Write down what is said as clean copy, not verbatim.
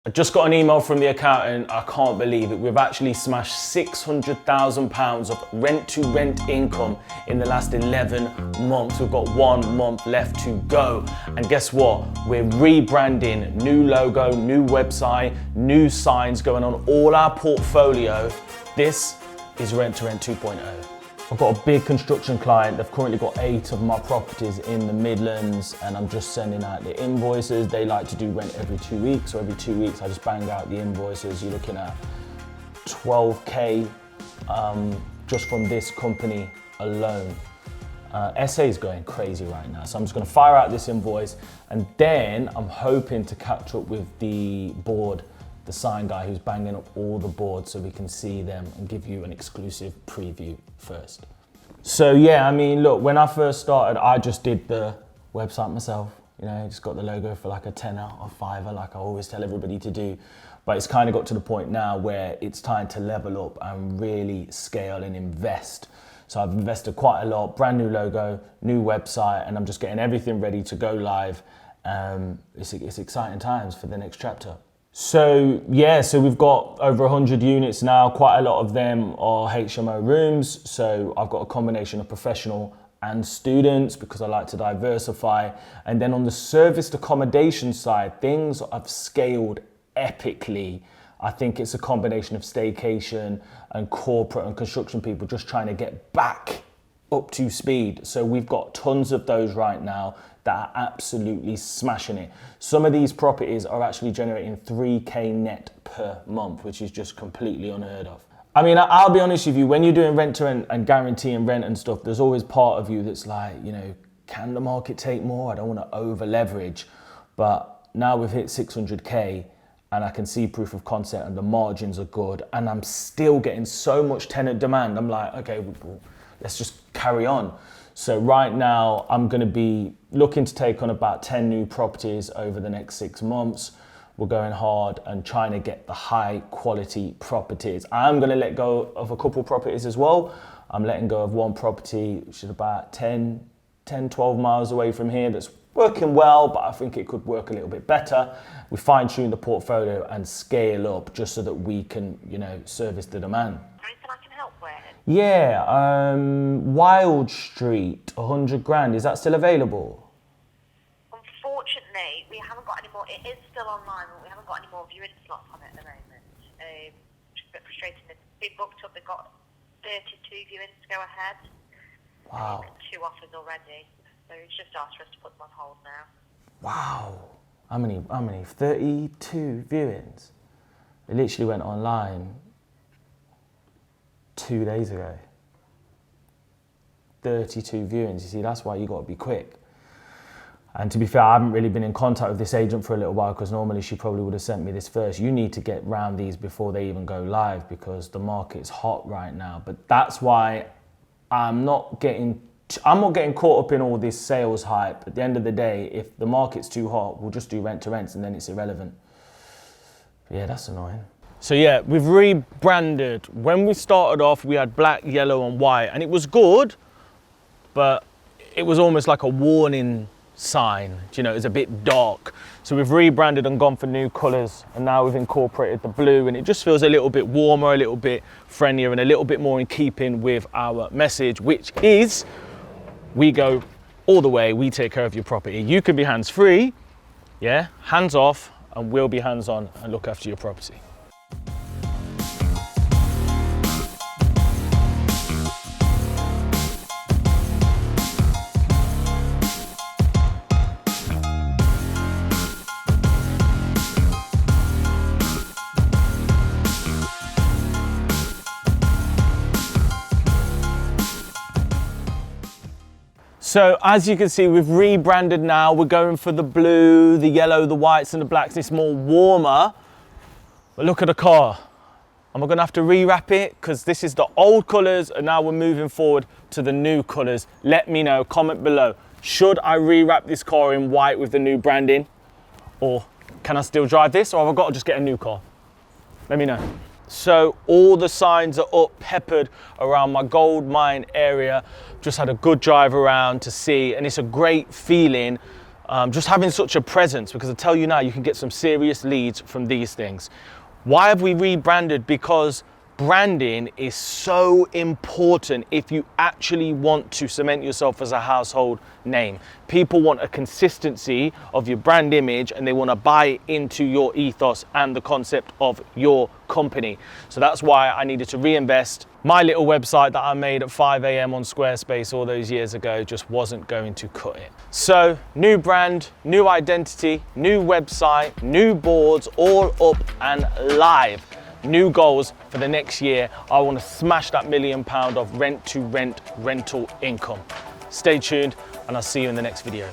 I just got an email from the accountant. I can't believe it. We've actually smashed £600,000 of rent-to-rent income in the last 11 months. We've got 1 month left to go. And guess what? We're rebranding, new logo, new website, new signs going on all our portfolio. This is Rent to Rent 2.0. I've got a big construction client. They've currently got 8 of my properties in the Midlands, and I'm just sending out the invoices. They like to do rent every 2 weeks, so every 2 weeks I just bang out the invoices. You're looking at 12K just from this company alone. SA is going crazy right now, so I'm just gonna fire out this invoice, and then I'm hoping to catch up with the board, the sign guy who's banging up all the boards, so we can see them and give you an exclusive preview first. So yeah, I mean, look, when I first started, I just did the website myself. You know, just got the logo for like a tenner or $5, like I always tell everybody to do. But it's kind of got to the point now where it's time to level up and really scale and invest. So I've invested quite a lot, brand new logo, new website, and I'm just getting everything ready to go live. It's exciting times for the next chapter. So yeah, so we've got over 100 units now. Quite a lot of them are HMO rooms. So I've got a combination of professional and students because I like to diversify. And then on the serviced accommodation side, things have scaled epically. I think it's a combination of staycation and corporate and construction people just trying to get back up to speed. So we've got tons of those right now that are absolutely smashing it. Some of these properties are actually generating 3K net per month, which is just completely unheard of. I mean, I'll be honest with you, when you're doing rent to rent and guaranteeing rent and stuff, there's always part of you that's like, you know, can the market take more? I don't want to over leverage. But now we've hit 600K and I can see proof of concept and the margins are good and I'm still getting so much tenant demand. I'm like, okay, well, let's just carry on. So right now I'm going to be looking to take on about 10 new properties over the next 6 months. We're going hard and trying to get the high quality properties. I'm going to let go of a couple properties as well. I'm letting go of one property which is about 10, 12 miles away from here that's working well, but I think it could work a little bit better. We fine tune the portfolio and scale up just so that we can, you know, service the demand. Anything I can help with? Yeah, Wild Street, 100 grand. Is that still available? Unfortunately, we haven't got any more. It is still online, but we haven't got any more viewing slots on it at the moment. Which is a bit frustrating. It's been booked up. They've got 32 viewings to go ahead. Wow. 2 offers already. So it's just asked for us to put them on hold now. Wow. How many? 32 viewings. It literally went online 2 days ago. 32 viewings. You see, that's why you got to be quick. And to be fair, I haven't really been in contact with this agent for a little while because normally she probably would have sent me this first. You need to get round these before they even go live because the market's hot right now. But that's why I'm not getting caught up in all this sales hype. At the end of the day, if the market's too hot, we'll just do rent to rents and then it's irrelevant. But yeah, that's annoying. So yeah, we've rebranded. When we started off, we had black, yellow and white and it was good, but it was almost like a warning sign. You know, it was a bit dark. So we've rebranded and gone for new colors and now we've incorporated the blue and it just feels a little bit warmer, a little bit friendlier and a little bit more in keeping with our message, which is we go all the way, we take care of your property. You can be hands-free, yeah, hands off, and we'll be hands-on and look after your property. So as you can see, we've rebranded now. We're going for the blue, the yellow, the whites and the blacks. It's more warmer. But look at the car. Am I gonna have to rewrap it? Because this is the old colors and now we're moving forward to the new colors. Let me know, comment below. Should I rewrap this car in white with the new branding? Or can I still drive this? Or have I got to just get a new car? Let me know. So all the signs are up, peppered around my gold mine area. Just had a good drive around to see, and it's a great feeling just having such a presence, because I tell you now, you can get some serious leads from these things. Why have we rebranded? Because branding is so important if you actually want to cement yourself as a household name. People want a consistency of your brand image, and they want to buy into your ethos and the concept of your company. So that's why I needed to reinvest. My little website that I made at 5 a.m. on Squarespace all those years ago just wasn't going to cut it. So new brand, new identity, new website, new boards, all up and live. New goals for the next year. I want to smash that £1 million of rent to rent rental income. Stay tuned, and I'll see you in the next video.